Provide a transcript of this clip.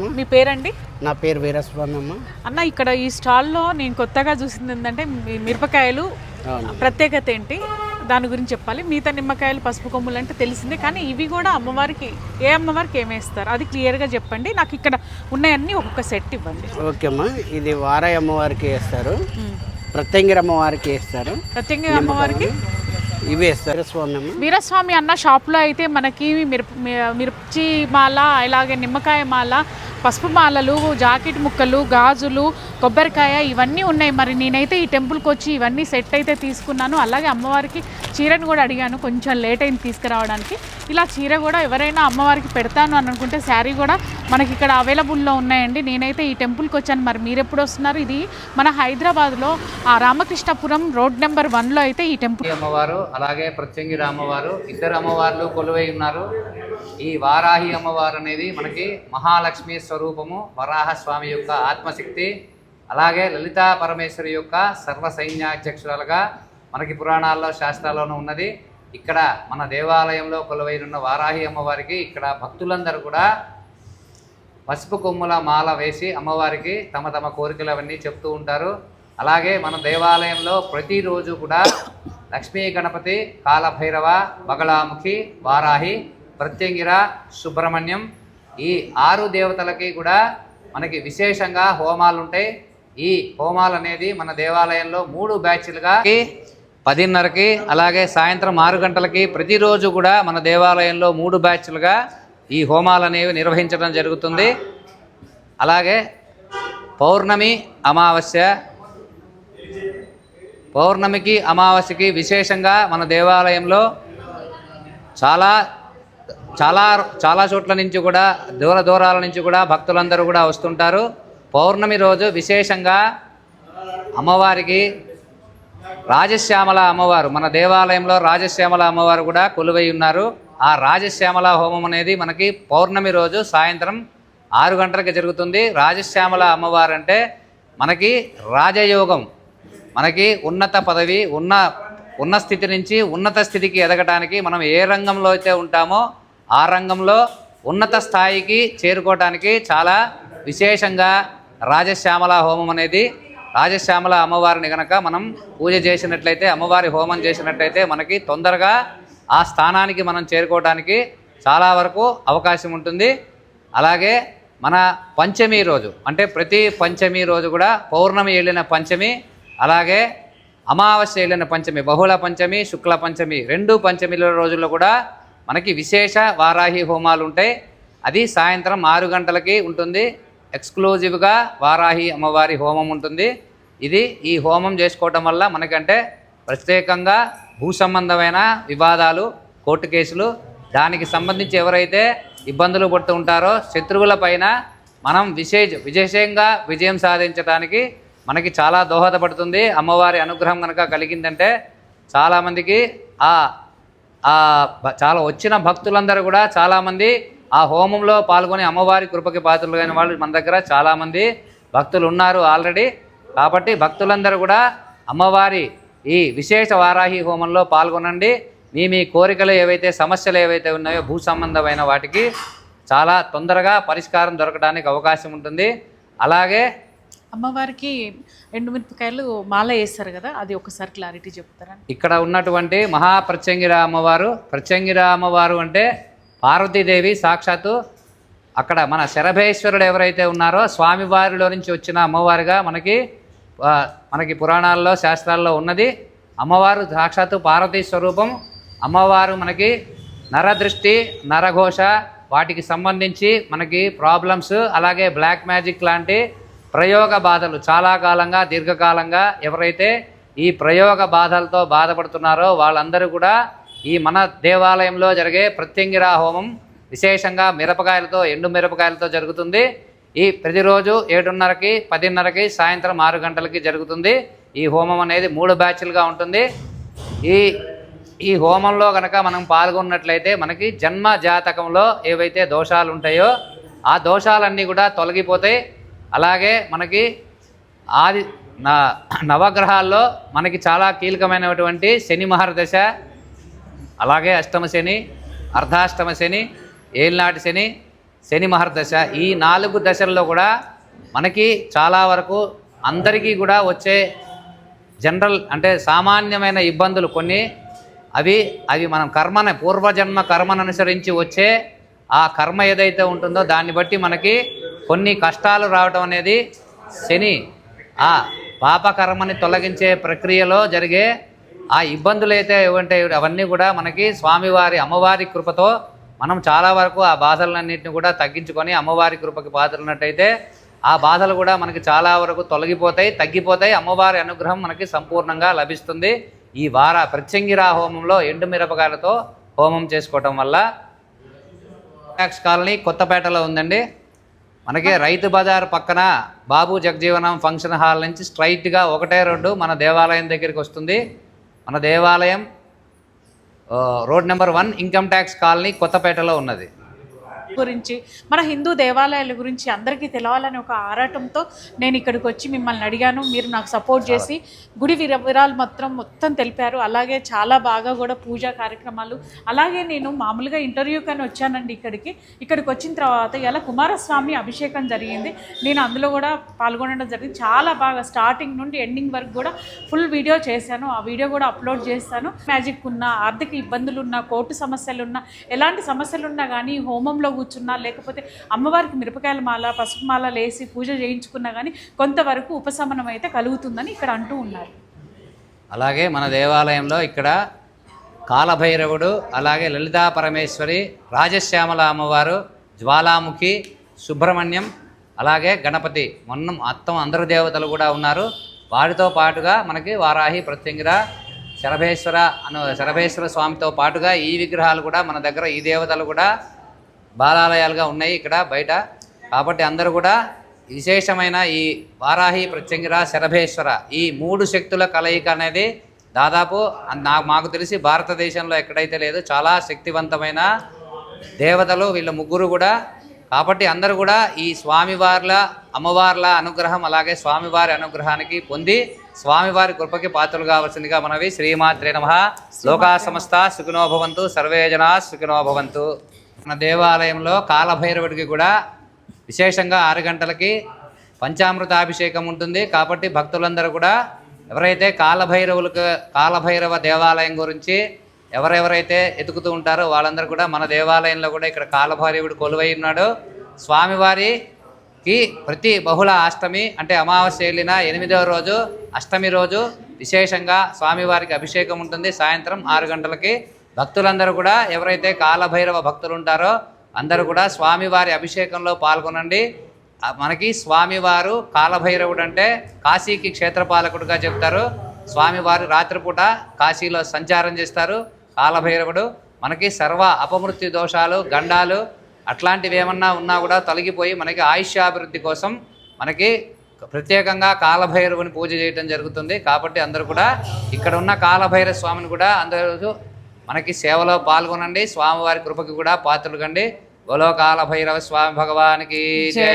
అమ్మ. మీ పేరండి? నా పేరు వీరస్వామి అమ్మ. అన్న, ఇక్కడ ఈ స్టాల్లో నేను కొత్తగా చూసింది ఏంటంటే మిరపకాయలు ప్రత్యేకత ఏంటి, దాని గురించి చెప్పాలి. మిగతా నిమ్మకాయలు, పసుపు కొమ్ములు అంటే తెలిసిందే, కానీ ఇవి కూడా అమ్మవారికి ఏ అమ్మవారికి ఏమేస్తారు అది క్లియర్గా చెప్పండి. నాకు ఇక్కడ ఉన్నాయన్నీ ఒక్కొక్క సెట్ ఇవ్వండి. ఓకే అమ్మా. ఇది వారాయి అమ్మవారికి వేస్తారు, ప్రత్యంగిరి అమ్మవారికి వేస్తారు, ప్రత్యేకంగా అమ్మవారికి ఇవి వేస్తారు. స్వామి అమ్మ. వీరస్వామి అన్న షాప్లో అయితే మనకి మిర్చి మాల, అలాగే నిమ్మకాయ మాల, పసుపు మాలలు, జాకెట్ ముక్కలు, గాజులు, కొబ్బరికాయ ఇవన్నీ ఉన్నాయి. మరి నేనైతే ఈ టెంపుల్కి వచ్చి ఇవన్నీ సెట్ అయితే తీసుకున్నాను. అలాగే అమ్మవారికి చీరను కూడా అడిగాను, కొంచెం లేట్ అయింది తీసుకురావడానికి. ఇలా చీర కూడా ఎవరైనా అమ్మవారికి పెడతాను అని అనుకుంటే శారీ కూడా మనకి ఇక్కడ అవైలబుల్లో ఉన్నాయండి. నేనైతే ఈ టెంపుల్కి వచ్చాను. మరి మీరు ఎప్పుడు వస్తున్నారు? ఇది మన హైదరాబాద్లో రామకృష్ణపురం రోడ్ నెంబర్ 1లో అయితే ఈ టెంపుల్. అమ్మవారు అలాగే ప్రత్యంగిరి అమ్మవారు, ఇద్దరు అమ్మవార్లు కొలువై ఉన్నారు. ఈ వారాహి అమ్మవారు అనేది మనకి మహాలక్ష్మి స్వరూపము, వరాహ స్వామి యొక్క ఆత్మశక్తి, అలాగే లలితా పరమేశ్వరి యొక్క సర్వ సైన్యాధ్యక్షురాలుగా మనకి పురాణాల్లో శాస్త్రాల్లోనూ ఉన్నది. ఇక్కడ మన దేవాలయంలో కొలువైన వారాహి అమ్మవారికి ఇక్కడ భక్తులందరూ కూడా పసుపు కొమ్ముల మాల వేసి అమ్మవారికి తమ తమ కోరికలు అవన్నీ చెప్తూ ఉంటారు. అలాగే మన దేవాలయంలో ప్రతిరోజు కూడా లక్ష్మీ గణపతి, కాలభైరవ, బగళాముఖి, వారాహి, ప్రత్యంగిర, సుబ్రహ్మణ్యం ఈ 6 దేవతలకి కూడా మనకి విశేషంగా హోమాలు ఉంటాయి. ఈ హోమాలు అనేది మన దేవాలయంలో 3 బ్యాచ్లుగా 10:30కి అలాగే సాయంత్రం 6 గంటలకి ప్రతిరోజు కూడా మన దేవాలయంలో 3 బ్యాచ్లుగా ఈ హోమాలు అనేవి నిర్వహించడం జరుగుతుంది. అలాగే పౌర్ణమి, అమావాస్య, పౌర్ణమికి అమావాస్యకి విశేషంగా మన దేవాలయంలో చాలా చాలా చాలా చోట్ల నుంచి కూడా దూరాల నుంచి కూడా భక్తులందరూ కూడా వస్తుంటారు. పౌర్ణమి రోజు విశేషంగా అమ్మవారికి రాజశ్యామల అమ్మవారు, మన దేవాలయంలో రాజశ్యామల అమ్మవారు కూడా కొలువై ఉన్నారు. ఆ రాజశ్యామల హోమం అనేది మనకి పౌర్ణమి రోజు సాయంత్రం 6 గంటలకు జరుగుతుంది. రాజశ్యామల అమ్మవారు అంటే మనకి రాజయోగం, మనకి ఉన్నత పదవి, ఉన్న స్థితి నుంచి ఉన్నత స్థితికి ఎదగటానికి మనం ఏ రంగంలో అయితే ఉంటామో ఆ రంగంలో ఉన్నత స్థాయికి చేరుకోవటానికి చాలా విశేషంగా రాజశ్యామల హోమం అనేది, రాజశ్యామల అమ్మవారిని కనుక మనం పూజ చేసినట్లయితే, అమ్మవారి హోమం చేసినట్లయితే మనకి తొందరగా ఆ స్థానానికి మనం చేరుకోవడానికి చాలా వరకు అవకాశం ఉంటుంది. అలాగే మన పంచమి రోజు అంటే ప్రతి పంచమి రోజు కూడా పౌర్ణమి వెళ్ళిన పంచమి, అలాగే అమావాస్య వెళ్ళిన పంచమి, బహుళ పంచమి, శుక్ల పంచమి, 2 పంచమిల రోజుల్లో కూడా మనకి విశేష వారాహి హోమాలు ఉంటాయి. అది సాయంత్రం 6 గంటలకి ఉంటుంది. ఎక్స్క్లూజివ్గా వారాహి అమ్మవారి హోమం ఉంటుంది. ఈ హోమం చేసుకోవటం వల్ల మనకంటే ప్రత్యేకంగా భూ సంబంధమైన వివాదాలు, కోర్టు కేసులు, దానికి సంబంధించి ఎవరైతే ఇబ్బందులు పడుతూ ఉంటారో శత్రువుల పైన మనం విశేషంగా విజయం సాధించడానికి మనకి చాలా దోహదపడుతుంది. అమ్మవారి అనుగ్రహం కనుక కలిగిందంటే చాలామందికి చాలా వచ్చిన భక్తులందరూ కూడా చాలామంది ఆ హోమంలో పాల్గొని అమ్మవారి కృపకి పాత్రులైన వాళ్ళు మన దగ్గర చాలామంది భక్తులు ఉన్నారు ఆల్రెడీ. కాబట్టి భక్తులందరూ కూడా అమ్మవారి ఈ విశేష వారాహి హోమంలో పాల్గొనండి. మీ కోరికలు ఏవైతే, సమస్యలు ఏవైతే ఉన్నాయో భూ సంబంధమైన వాటికి చాలా తొందరగా పరిష్కారం దొరకడానికి అవకాశం ఉంటుంది. అలాగే అమ్మవారికి ఎండుమిరపకాయలు మాల వేస్తారు కదా, అది ఒకసారి క్లారిటీ చెప్తారా? ఇక్కడ ఉన్నటువంటి మహాప్రత్యంగిర అమ్మవారు, ప్రత్యంగిర అమ్మవారు అంటే పార్వతీదేవి సాక్షాత్తు అక్కడ మన శరభేశ్వరుడు ఎవరైతే ఉన్నారో స్వామివారిలో నుంచి వచ్చిన అమ్మవారిగా మనకి పురాణాల్లో శాస్త్రాల్లో ఉన్నది. అమ్మవారు సాక్షాత్తు పార్వతీ స్వరూపం. అమ్మవారు మనకి నరదృష్టి, నరఘోష వాటికి సంబంధించి మనకి ప్రాబ్లమ్స్, అలాగే బ్లాక్ మ్యాజిక్ లాంటి ప్రయోగ బాధలు చాలా కాలంగా, దీర్ఘకాలంగా ఎవరైతే ఈ ప్రయోగ బాధలతో బాధపడుతున్నారో వాళ్ళందరూ కూడా ఈ మన దేవాలయంలో జరిగే ప్రత్యంగిర హోమం విశేషంగా మిరపకాయలతో, ఎండు మిరపకాయలతో జరుగుతుంది. ప్రతిరోజు 7:30కి, 10:30కి, సాయంత్రం 6 గంటలకి జరుగుతుంది. ఈ హోమం అనేది 3 బ్యాచ్లుగా ఉంటుంది. ఈ హోమంలో కనుక మనం పాల్గొన్నట్లయితే మనకి జన్మ జాతకంలో ఏవైతే దోషాలు ఉంటాయో ఆ దోషాలన్నీ కూడా తొలగిపోతాయి. అలాగే మనకి నవగ్రహాల్లో మనకి చాలా కీలకమైనటువంటి శని మహర్దశ, అలాగే అష్టమ శని, అర్ధాష్టమ శని, ఏలినాటి శని, శని మహర్దశ, ఈ 4 దశల్లో కూడా మనకి చాలా వరకు అందరికీ కూడా వచ్చే జనరల్ అంటే సామాన్యమైన ఇబ్బందులు కొన్ని అవి మనం పూర్వజన్మ కర్మను అనుసరించి వచ్చే ఆ కర్మ ఏదైతే ఉంటుందో దాన్ని బట్టి మనకి కొన్ని కష్టాలు రావటం అనేది శని ఆ పాపకర్మని తొలగించే ప్రక్రియలో జరిగే ఆ ఇబ్బందులు అయితే ఏమంటే అవన్నీ కూడా మనకి స్వామివారి అమ్మవారి కృపతో మనం చాలా వరకు ఆ బాధలన్నింటిని కూడా తగ్గించుకొని అమ్మవారి కృపకి పాత్రన్నట్టయితే ఆ బాధలు కూడా మనకి చాలా వరకు తగ్గిపోతాయి. అమ్మవారి అనుగ్రహం మనకి సంపూర్ణంగా లభిస్తుంది. ఈ ప్రత్యంగిరా హోమంలో ఎండు మిరపకాయలతో హోమం చేసుకోవటం వల్ల ట్యాక్స్ కాలనీ కొత్తపేటలో ఉందండి. మనకి రైతు బజార్ పక్కన బాబు జగజీవనం ఫంక్షన్ హాల్ నుంచి స్ట్రైట్గా 1 రోడ్డు మన దేవాలయం దగ్గరికి వస్తుంది. మన దేవాలయం road number 1 income tax colony కొత్తపేటలో ఉన్నది. గురించి మన హిందూ దేవాలయాల గురించి అందరికీ తెలవాలని ఒక ఆరాటంతో నేను ఇక్కడికి వచ్చి మిమ్మల్ని అడిగాను. మీరు నాకు సపోర్ట్ చేసి గుడి వివరాలు మొత్తం తెలిపారు. అలాగే చాలా బాగా కూడా పూజా కార్యక్రమాలు, అలాగే నేను మామూలుగా ఇంటర్వ్యూ కానీ వచ్చానండి ఇక్కడికి వచ్చిన తర్వాత ఇలా కుమారస్వామి అభిషేకం జరిగింది. నేను అందులో కూడా పాల్గొనడం జరిగింది. చాలా బాగా స్టార్టింగ్ నుండి ఎండింగ్ వరకు కూడా ఫుల్ వీడియో చేశాను. ఆ వీడియో కూడా అప్లోడ్ చేస్తాను. మ్యాజిక్ ఉన్నా, ఆర్థిక ఇబ్బందులు ఉన్నా, కోర్టు సమస్యలున్నా, ఎలాంటి సమస్యలున్నా కానీ హోమంలో కూర్చున్నా లేకపోతే అమ్మవారికి మిరపకాయల మాల పసుపు మాల లేసి పూజ చేయించుకున్నా కానీ కొంతవరకు ఉపశమనం అయితే కలుగుతుందని ఇక్కడ అంటూ ఉన్నారు. అలాగే మన దేవాలయంలో ఇక్కడ కాలభైరవుడు, అలాగే లలితా పరమేశ్వరి, రాజశ్యామల అమ్మవారు, జ్వాలాముఖి, సుబ్రహ్మణ్యం, అలాగే గణపతి మొత్తం అందరు దేవతలు కూడా ఉన్నారు. వాటితో పాటుగా మనకి వారాహి, ప్రత్యంగిర, శరభేశ్వర స్వామితో పాటుగా ఈ విగ్రహాలు కూడా మన దగ్గర ఈ దేవతలు కూడా బాలాలయాలుగా ఉన్నాయి ఇక్కడ బయట. కాబట్టి అందరూ కూడా విశేషమైన ఈ వారాహి, ప్రత్యంగిర, శరభేశ్వర ఈ 3 శక్తుల కలయిక అనేది దాదాపు మాకు తెలిసి భారతదేశంలో ఎక్కడైతే లేదు. చాలా శక్తివంతమైన దేవతలు వీళ్ళ ముగ్గురు కూడా. కాబట్టి అందరూ కూడా ఈ స్వామివార్ల అమ్మవార్ల అనుగ్రహం అలాగే స్వామివారి అనుగ్రహానికి పొంది స్వామివారి కృపకి పాత్రలు కావాల్సిందిగా మనవి. శ్రీమాత్రే నమః. లోకా సమస్త సుఖినో భవంతు, సర్వే జనా సుఖినో భవంతు. మన దేవాలయంలో కాలభైరవుడికి కూడా విశేషంగా 6 గంటలకి పంచామృతాభిషేకం ఉంటుంది. కాబట్టి భక్తులందరూ కూడా ఎవరైతే కాలభైరవ దేవాలయం గురించి ఎవరెవరైతే ఎతుకుతూ ఉంటారో వాళ్ళందరూ కూడా మన దేవాలయంలో కూడా ఇక్కడ కాలభైరవుడు కొలువై ఉన్నాడు. స్వామివారికి ప్రతి బహుళ అష్టమి అంటే అమావాస్య వెళ్ళిన 8వ రోజు అష్టమి రోజు విశేషంగా స్వామివారికి అభిషేకం ఉంటుంది. సాయంత్రం 6 గంటలకి భక్తులందరూ కూడా ఎవరైతే కాలభైరవ భక్తులు ఉంటారో అందరూ కూడా స్వామివారి అభిషేకంలో పాల్గొనండి. మనకి స్వామివారు కాలభైరవుడు అంటే కాశీకి క్షేత్రపాలకుడుగా చెప్తారు. స్వామివారు రాత్రిపూట కాశీలో సంచారం చేస్తారు. కాలభైరవుడు మనకి సర్వ అపమృత్యు దోషాలు, గండాలు అట్లాంటివి ఏమన్నా ఉన్నా కూడా తొలగిపోయి మనకి ఆయుష్యాభివృద్ధి కోసం మనకి ప్రత్యేకంగా కాలభైరవుని పూజ చేయడం జరుగుతుంది. కాబట్టి అందరూ కూడా ఇక్కడ ఉన్న కాలభైరవ స్వామిని కూడా అందరూ మనకి సేవలో పాల్గొనండి. స్వామివారి కృపకి కూడా పాత్రలు కండి. బోలో కాలభైరవ స్వామి భగవానికి జై.